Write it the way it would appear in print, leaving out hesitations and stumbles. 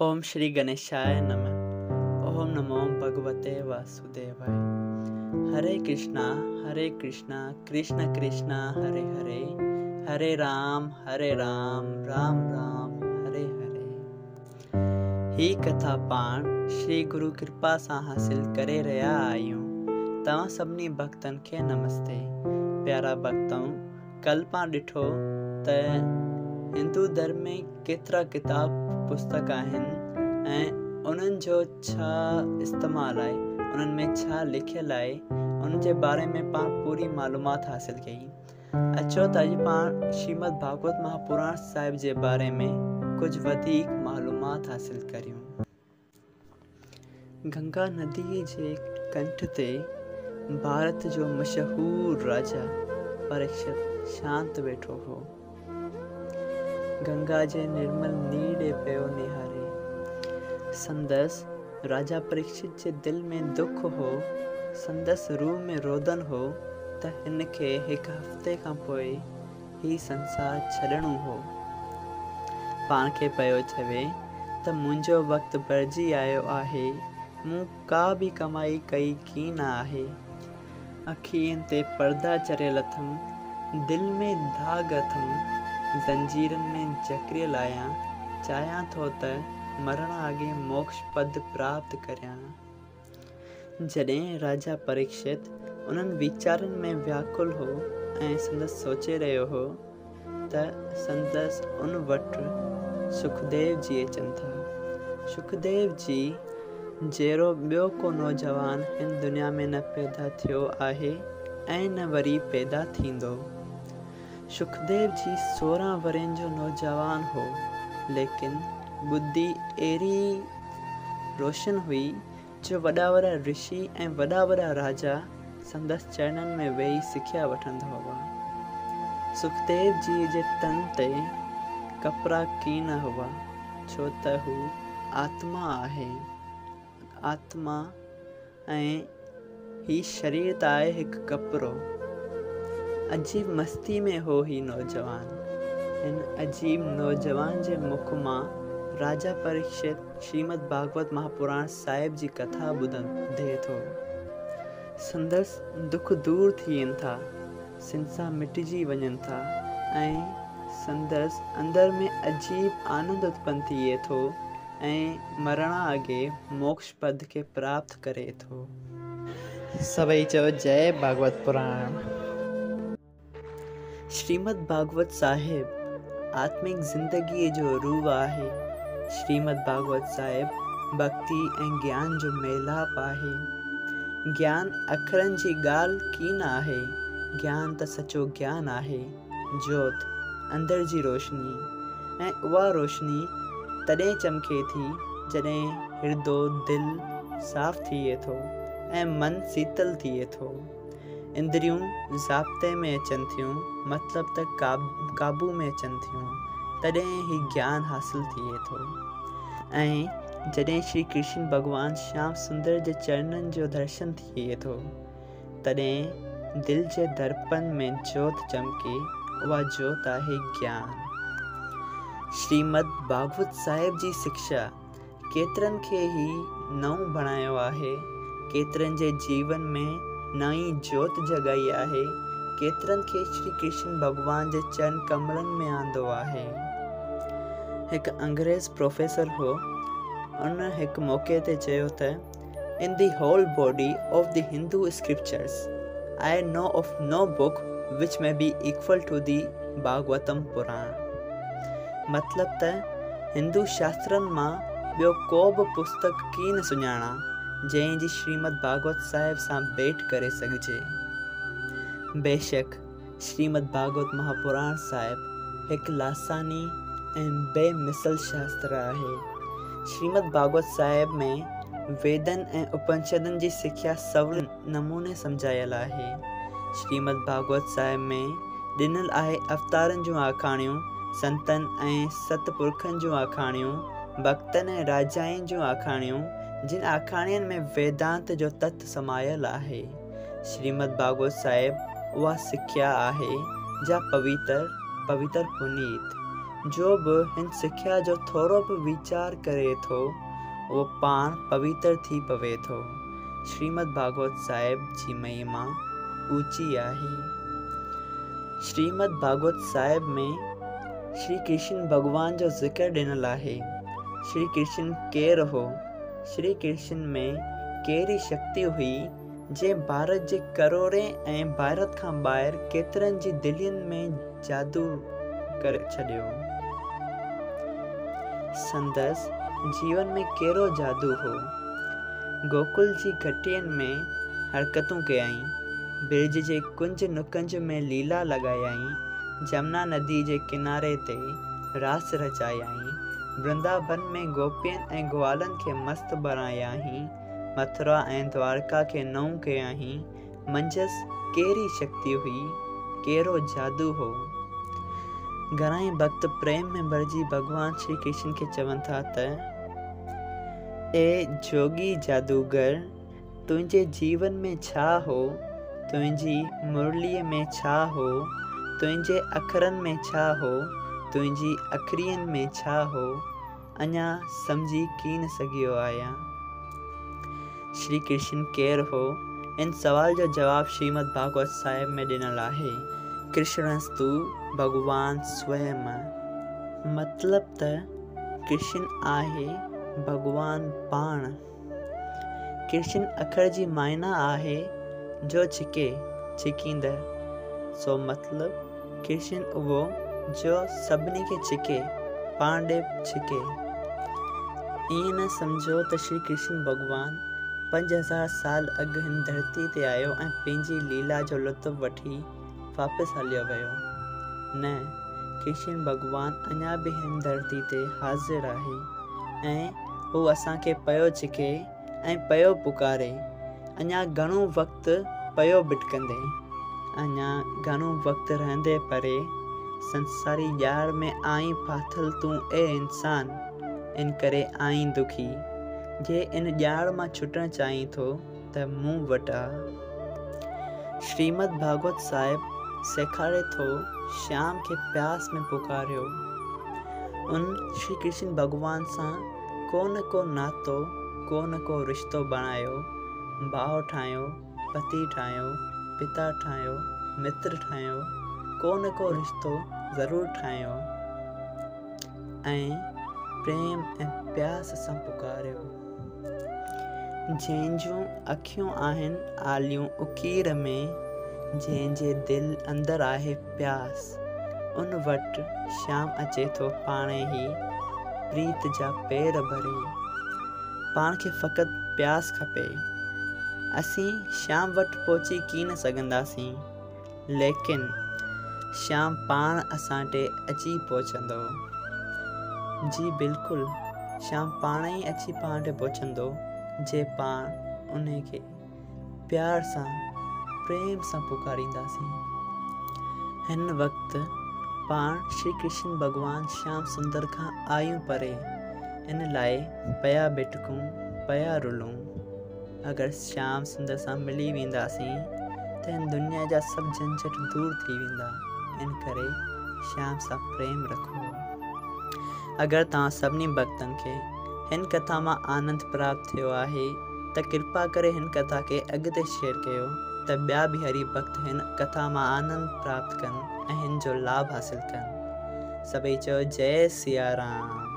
ओम श्री गणेशाय नमः। ओम नमो भगवते वासुदेवाय। हरे कृष्णा कृष्ण कृष्ण हरे हरे, हरे राम राम राम हरे हरे। ही कथा पाण श्री गुरु कृपा सां हासिल करे रहिया आहियूं। तव्हां सभिनी भक्तनि खे नमस्ते। प्यारा भक्तों, कल पाण ॾिठो त हिंदू धर्म में केतिरा किताब पुस्तक आहिनि ऐं उन्हनि जो छा इस्तेमालु आहे, उन्हनि में छा लिखियलु आहे, उन जे बारे में पाण पूरी मालूमात हासिल कई। अचो त अॼु पाण श्रीमद भागवत महापुराण साहिब जे बारे में कुछ वधीक मालूमात हासिल करियूं। गंगा नदी जे कंठ ते भारत जो मशहूर राजा परीक्षित शांत वेठो हो। गंगा जे निर्मल नीर पियो निहारे। संदसि राजा परीक्षित जे दिल में दुख हो, संदसि रूह में रोदन हो त हिन खे हिकु हफ़्ते खां पोइ ही संसार छॾणो हो। पाण खे पियो चवे त मुंहिंजो वक़्तु भरिजी आयो आहे, मूं का बि कमाई कई की न आहे। अखियुनि ते पर्दा चरियल अथमि, दिल में दाग़ अथमि, ज़ंजीरनि में जकड़ियल आहियां। चाहियां थो त मरण अॻे मोक्ष पद प्राप्त करियां। जॾहिं राजा परीक्षित उन्हनि वीचारनि में व्याकुल हो ऐं संदसि सोचे रहियो हो त संदसि उन वटि सुखदेव जी अचनि था। सुखदेव जी जहिड़ो ॿियो को नौजवान हिन दुनिया में न पैदा थियो आहे ऐं न वरी पैदा थींदो। सुखदेव जी 16 वरनि जो नौजवान हो, लेकिन बुद्धि एड़ी रोशन हुई जो वॾा वॾा ऋषि ऐं वॾा वॾा राजा संदसि चरणनि में वेही सिखिया वठंदा हुआ। सुखदेव जी जे तन ते कपिड़ा कीन हुआ, छो त हू आत्मा आहे। आत्मा ऐं ही शरीर त आहे हिकु कपिड़ो। अजीब मस्ती में हो ही नौजवान। हिन अजीब नौजवान जे मुख मां राजा परीक्षित श्रीमद भागवत महापुराण साहिब जी कथा ॿुधे थो। संदसि दुख दूर थियनि था, सिंसा मिटिजी वञनि था ऐं संदसि अंदर में अजीब आनंद उत्पन्न थिए थो ऐं मरण अॻे मोक्ष पद खे प्राप्त करे थो। सभई चओ जय भागवत पुराण। श्रीमद भागवत साहिब आत्मिक ज़िंदगीअ जो रूह आहे। श्रीमद भागवत साहिब भक्ति ऐं ज्ञान जो मेलाप आहे। ज्ञान अखरनि जी ॻाल्हि कीन आहे, ज्ञान त सचो ज्ञान आहे। जोत अंदर जी रोशनी, ऐं उहा रोशनी तॾहिं चमके थी जॾहिं हिर्दो दिल साफ़ थिए थो ऐं मन शीतल थिए थो। इंद्रियूं ज़ाब्ते में अचनि थियूं, मतिलब त काबू में अचनि थियूं, तॾहिं ही ज्ञान हासिल थिए थो। ऐं जॾहिं श्री कृष्ण भॻवान श्याम सुंदर जे चरणनि जो दर्शन थिए थो, तॾहिं दिल जे दर्पण में जोत चमके, उहा जोत आहे ज्ञान। श्रीमद भागवत साहिब जी शिक्षा केतिरनि खे ही नओं बणायो आहे, केतिरनि जे जीवन में नई जोत जगाई आहे, केतिरनि खे श्री कृष्ण भॻवान जे चरण कमलनि में आंदो आहे। हिकु अंग्रेज़ प्रोफेसर हो, उन हिकु मौक़े ते चयो त in the whole body of the Hindu scriptures I know of no book which may be equal to the Bhagavatam Purana. मतिलब त हिंदू शास्त्रनि मां ॿियो को बि पुस्तक कीन सुञाणा जंहिं जी श्रीमद भागवत साहिब सां भेट करे सघिजे। बेशक श्रीमद भागवत महापुराण साहिब हिकु लासानी ऐं बेमिसल शास्त्र आहे। श्रीमद भागवत साहिब में वेदनि ऐं उपनिषदनि जी सिख्या सवले नमूने सम्झायल आहे। श्रीमद भागवत साहिब में ॾिनल आहे अवतारनि जूं आखाणियूं, संतनि ऐं सतपुरखनि जूं आखाणियूं, भक्तनि ऐं राजाउनि जूं आखाणियूं, जिन आखाणियुनि में वेदांत जो तत्व समायल आहे। श्रीमद भागवत साहिब उहा सिख्या आहे जा पवित्र पुनीत जो बि हिन सिख्या जो थोरो बि वीचार करे थो वो पाण पवित्र थी पवे थो। श्रीमद् भागवत साहिब जी महिमा ऊंची आहे। श्रीमद् भागवत साहिब में श्री कृष्ण भगवान जो ज़िक्र ॾिनल आहे। श्री कृष्ण केरु हो? श्री कृष्ण में कहिड़ी शक्ति हुई जे भारत जे करोड़े ऐं भारत खां ॿाहिरि केतिरनि जी दिलियुनि में जादू करे छॾियो। संदसि जीवन में कहिड़ो जादू हो? गोकुल जी घटियुनि में हरकतूं कयाईं, बिरज जे कुंज नुकंज में लीला लॻायाईं, जमुना नदी जे किनारे ते रास रचायाईं, वृंदावन में गोपियुनि ऐं ग्वालनि खे मस्तु बणायाईं, मथुरा ऐं द्वारका खे नऊं कयाईं। मंझसि कहिड़ी शक्ति हुई, कहिड़ो जादू हो? घणाई भक्त प्रेम में भरिजी भगवान श्री कृष्ण खे चवनि था त ए जोगी जादूगर, तुंहिंजे जीवन में छा हो? तुंहिंजी मुरलीअ में छा हो? तुंहिंजे अखरनि में छा हो? तुंहिंजी अखरियुनि में छा हो? अञा सम्झी कीन सघियो आहियां। श्री कृष्ण केरु हो? इन सवाल जो जवाब श्रीमद् भागवत साहिब में ॾिनल आहे। कृष्णस्तु भगवान स्वयं, मतलब त कृष्ण आहे भगवान पाण। कृष्ण अखर जी मायना आहे जो छिके, छिकींदड़। सो मतलब कृष्ण उहो जो सभिनी खे छिके, पाण ॾे छिके। ईअं न सम्झो त श्री कृष्ण भगवान 5000 साल अॻु हिन धरती ते आयो ऐं पंहिंजी लीला जो लुत्फ़ वठी वापसि हलियो वियो। न, कृष्ण भगवान अञा बि हिन धरती ते हाज़िर आहे ऐं हू असांखे पियो छिके ऐं पियो पुकारे। अञा घणो वक़्तु पियो भिटकंदे, अञा घणो वक़्तु रहंदे परे संसारी ॼाड़ में आई फाथल तूं ए इंसान, इन करे आई दुखी। जे इन ॼाड़ मां छुटणु चाहीं थो त मूं वटि आ। श्रीमद् भागवत साहिब सेखारे थो श्याम खे प्यास में पुकारियो। उन श्री कृष्ण भगवान सां को न को नातो, को न को रिश्तो बणायो, भाउ ठाहियो, पति ठाहियो, पिता ठाहियो, मित्र ठाहियो, को न को रिश्तो ज़रूरु ठाहियो ऐं प्रेम ऐं प्यास सां पुकारियो। जंहिंजूं अखियूं आहिनि आलियूं उकीर में, जंहिंजे दिलि अंदरि आहे प्यास, उन वटि श्याम अचे थो पाणे ई प्रीत जा पेर भरे। पाण खे फ़क़ति प्यास खपे। असीं श्याम वटि पहुची कीन सघंदासीं, लेकिन श्याम पाण असां ॾे अची पहुचंदो। जी बिल्कुलु, श्याम पाण ई अची पाण ॾे पहुचंदो जे पाण उन खे प्यार सां, प्रेम सां पुकारींदासीं। हिन वक़्तु पाण श्री कृष्ण भगवान श्याम सुंदर खां आयूं परे, इन लाइ पिया भिटकूं, पिया रुलूं। अगरि श्याम सुंदर सां मिली वेंदासीं त हिन दुनिया जा सभु झंझट दूर थी वेंदा। इन करे श्याम सां प्रेम रखो। अगरि तव्हां सभिनी भक्तनि खे हिन कथा मां आनंद प्राप्त थियो आहे त कृपा करे हिन कथा खे अॻिते शेयर कयो त ॿिया बि हरि भक्त हिन कथा मां आनंद प्राप्त कनि ऐं हिन जो लाभ हासिल कनि। सभई चयो जय सिया राम।